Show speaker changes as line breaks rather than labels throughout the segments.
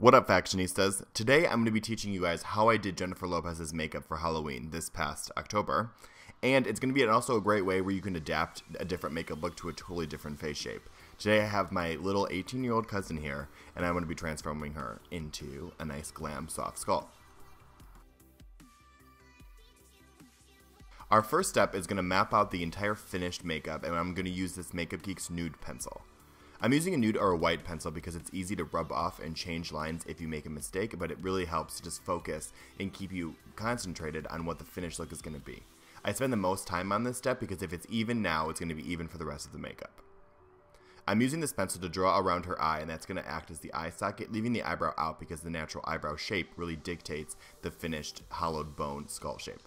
What up, fashionistas? Today I'm going to be teaching you guys how I did Jennifer Lopez's makeup for Halloween this past October. And it's going to be also a great way where you can adapt a different makeup look to a totally different face shape. Today I have my little 18-year-old cousin here, and I'm going to be transforming her into a nice glam soft skull. Our first step is going to map out the entire finished makeup, and I'm going to use this Makeup Geek's nude pencil. I'm using a nude or a white pencil because it's easy to rub off and change lines if you make a mistake, but it really helps to just focus and keep you concentrated on what the finished look is going to be. I spend the most time on this step because if it's even now, it's going to be even for the rest of the makeup. I'm using this pencil to draw around her eye, and that's going to act as the eye socket, leaving the eyebrow out because the natural eyebrow shape really dictates the finished hollowed bone skull shape.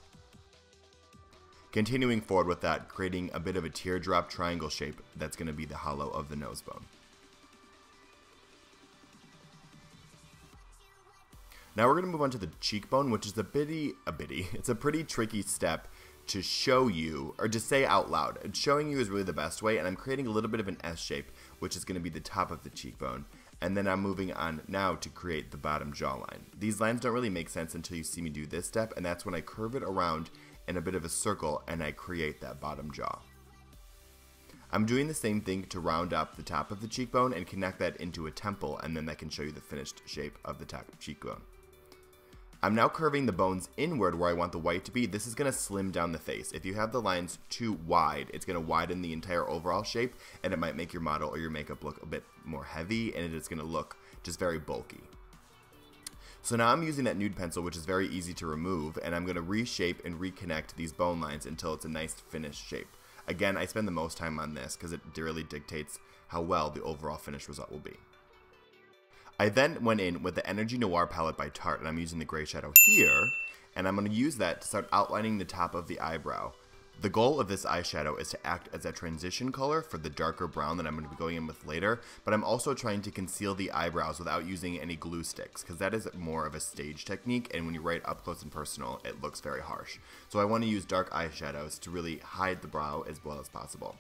Continuing forward with that, creating a bit of a teardrop triangle shape that's going to be the hollow of the nose bone. Now we're going to move on to the cheekbone, which is it's a pretty tricky step to show you, or to say out loud. Showing you is really the best way, and I'm creating a little bit of an S shape, which is going to be the top of the cheekbone. And then I'm moving on now to create the bottom jawline. These lines don't really make sense until you see me do this step, and that's when I curve it around in a bit of a circle and I create that bottom jaw. I'm doing the same thing to round up the top of the cheekbone and connect that into a temple, and then that can show you the finished shape of the top cheekbone. I'm now curving the bones inward where I want the white to be. This is going to slim down the face. If you have the lines too wide, it's going to widen the entire overall shape, and it might make your model or your makeup look a bit more heavy, and it is going to look just very bulky. So now I'm using that nude pencil, which is very easy to remove, and I'm going to reshape and reconnect these bone lines until it's a nice finished shape. Again, I spend the most time on this because it really dictates how well the overall finished result will be. I then went in with the Energy Noir palette by Tarte, and I'm using the gray shadow here, and I'm going to use that to start outlining the top of the eyebrow. The goal of this eyeshadow is to act as a transition color for the darker brown that I'm going to be going in with later, but I'm also trying to conceal the eyebrows without using any glue sticks, because that is more of a stage technique, and when you write up close and personal, it looks very harsh. So I want to use dark eyeshadows to really hide the brow as well as possible.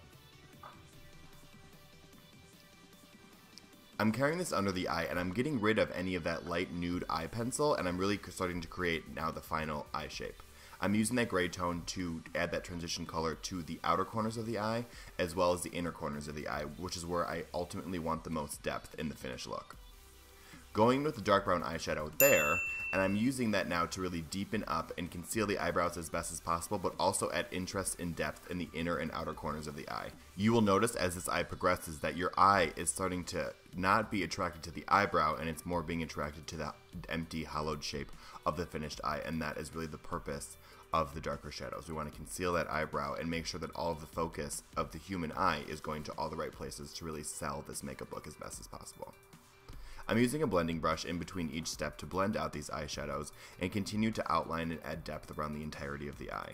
I'm carrying this under the eye, and I'm getting rid of any of that light nude eye pencil, and I'm really starting to create now the final eye shape. I'm using that gray tone to add that transition color to the outer corners of the eye, as well as the inner corners of the eye, which is where I ultimately want the most depth in the finished look. Going with the dark brown eyeshadow there, and I'm using that now to really deepen up and conceal the eyebrows as best as possible, but also add interest and depth in the inner and outer corners of the eye. You will notice as this eye progresses that your eye is starting to not be attracted to the eyebrow, and it's more being attracted to the empty hollowed shape of the finished eye, and that is really the purpose of the darker shadows. We want to conceal that eyebrow and make sure that all of the focus of the human eye is going to all the right places to really sell this makeup look as best as possible. I'm using a blending brush in between each step to blend out these eyeshadows and continue to outline and add depth around the entirety of the eye.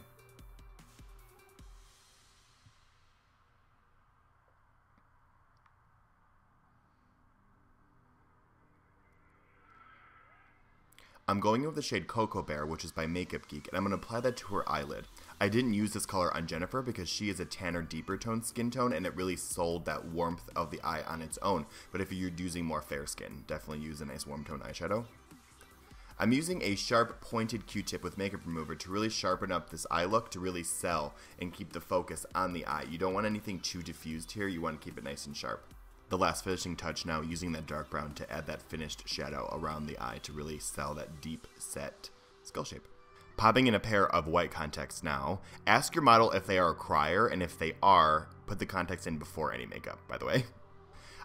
I'm going in with the shade Cocoa Bear, which is by Makeup Geek, and I'm going to apply that to her eyelid. I didn't use this color on Jennifer because she is a tanner, deeper tone skin tone, and it really sold that warmth of the eye on its own. But if you're using more fair skin, definitely use a nice warm tone eyeshadow. I'm using a sharp, pointed Q-tip with makeup remover to really sharpen up this eye look to really sell and keep the focus on the eye. You don't want anything too diffused here. You want to keep it nice and sharp. The last finishing touch now, using that dark brown to add that finished shadow around the eye to really sell that deep set skull shape. Popping in a pair of white contacts now. Ask your model if they are a crier, and if they are, put the contacts in before any makeup, by the way.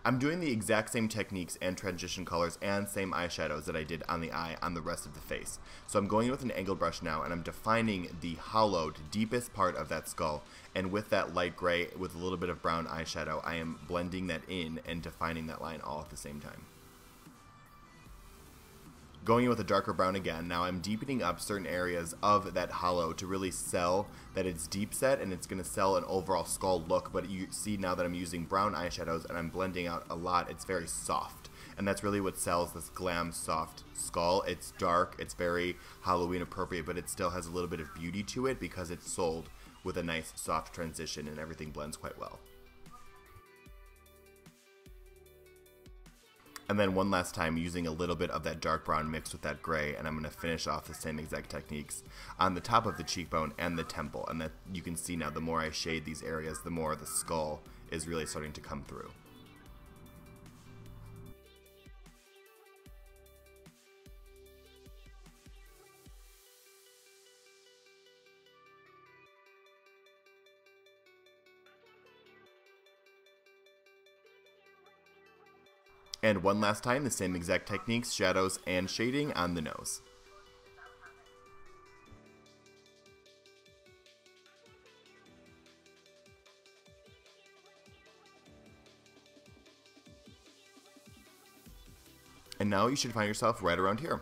I'm doing the exact same techniques and transition colors and same eyeshadows that I did on the eye on the rest of the face. So I'm going in with an angled brush now, and I'm defining the hollowed, deepest part of that skull, and with that light gray with a little bit of brown eyeshadow, I am blending that in and defining that line all at the same time. Going in with a darker brown again, now I'm deepening up certain areas of that hollow to really sell that it's deep set, and it's going to sell an overall skull look, but you see now that I'm using brown eyeshadows and I'm blending out a lot, it's very soft. And that's really what sells this glam soft skull. It's dark, it's very Halloween appropriate, but it still has a little bit of beauty to it because it's sold with a nice soft transition and everything blends quite well. And then one last time using a little bit of that dark brown mixed with that gray, and I'm going to finish off the same exact techniques on the top of the cheekbone and the temple. And that you can see now, the more I shade these areas, the more the skull is really starting to come through. And one last time, the same exact techniques, shadows and shading on the nose. And now you should find yourself right around here.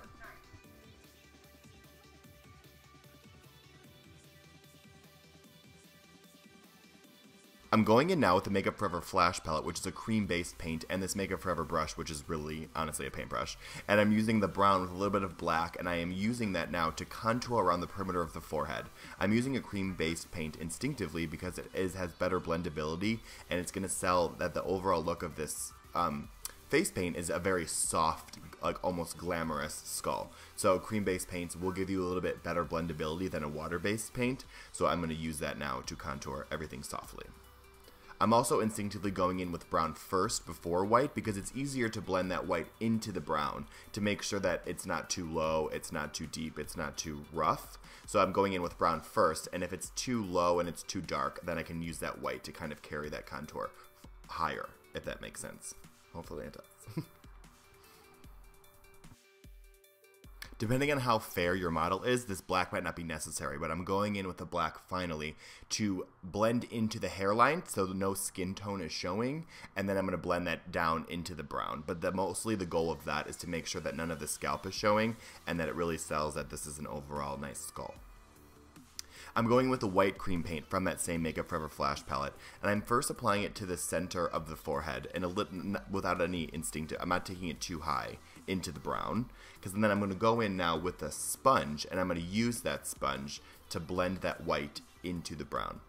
I'm going in now with the Makeup Forever Flash Palette, which is a cream-based paint, and this Makeup Forever brush, which is really, honestly, a paintbrush. And I'm using the brown with a little bit of black, and I am using that now to contour around the perimeter of the forehead. I'm using a cream-based paint instinctively because it has better blendability, and it's going to sell that the overall look of this face paint is a very soft, like almost glamorous skull. So cream-based paints will give you a little bit better blendability than a water-based paint, so I'm going to use that now to contour everything softly. I'm also instinctively going in with brown first before white because it's easier to blend that white into the brown to make sure that it's not too low, it's not too deep, it's not too rough. So I'm going in with brown first, and if it's too low and it's too dark, then I can use that white to kind of carry that contour higher, if that makes sense. Hopefully it does. Depending on how fair your model is, this black might not be necessary, but I'm going in with the black finally to blend into the hairline so no skin tone is showing, and then I'm going to blend that down into the brown. But mostly the goal of that is to make sure that none of the scalp is showing and that it really sells that this is an overall nice skull. I'm going with the white cream paint from that same Makeup Forever Flash palette, and I'm first applying it to the center of the forehead and without any instinct. I'm not taking it too high into the brown, because then I'm going to go in now with a sponge, and I'm going to use that sponge to blend that white into the brown.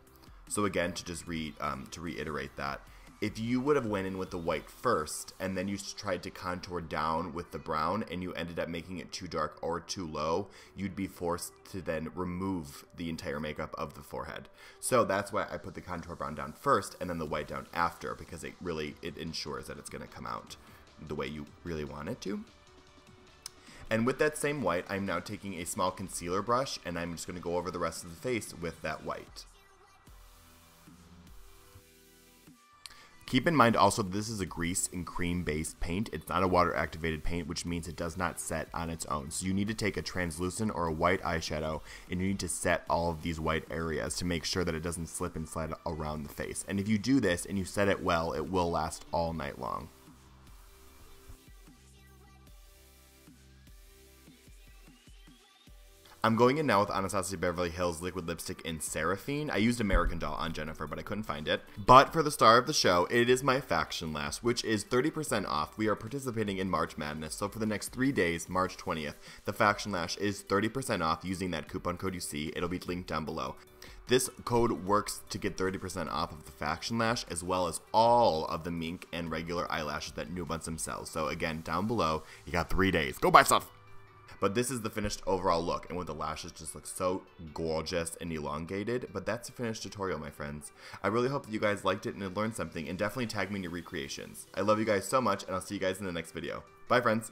So again, to just reiterate that, if you would have went in with the white first and then you tried to contour down with the brown and you ended up making it too dark or too low, you'd be forced to then remove the entire makeup of the forehead. So that's why I put the contour brown down first and then the white down after, because it ensures that it's going to come out the way you really want it to. And with that same white, I'm now taking a small concealer brush and I'm just going to go over the rest of the face with that white. Keep in mind also this is a grease and cream based paint. It's not a water activated paint, which means it does not set on its own. So you need to take a translucent or a white eyeshadow and you need to set all of these white areas to make sure that it doesn't slip and slide around the face. And if you do this and you set it well, it will last all night long. I'm going in now with Anastasia Beverly Hills Liquid Lipstick in Seraphine. I used American Doll on Jennifer, but I couldn't find it. But for the star of the show, it is my Faction Lash, which is 30% off. We are participating in March Madness, so for the next 3 days, March 20th, the Faction Lash is 30% off using that coupon code you see. It'll be linked down below. This code works to get 30% off of the Faction Lash, as well as all of the mink and regular eyelashes that New Bunsum sells. So again, down below, you got 3 days. Go buy stuff! But this is the finished overall look, and with the lashes just look so gorgeous and elongated. But that's the finished tutorial, my friends. I really hope that you guys liked it and learned something, and definitely tag me in your recreations. I love you guys so much, and I'll see you guys in the next video. Bye, friends!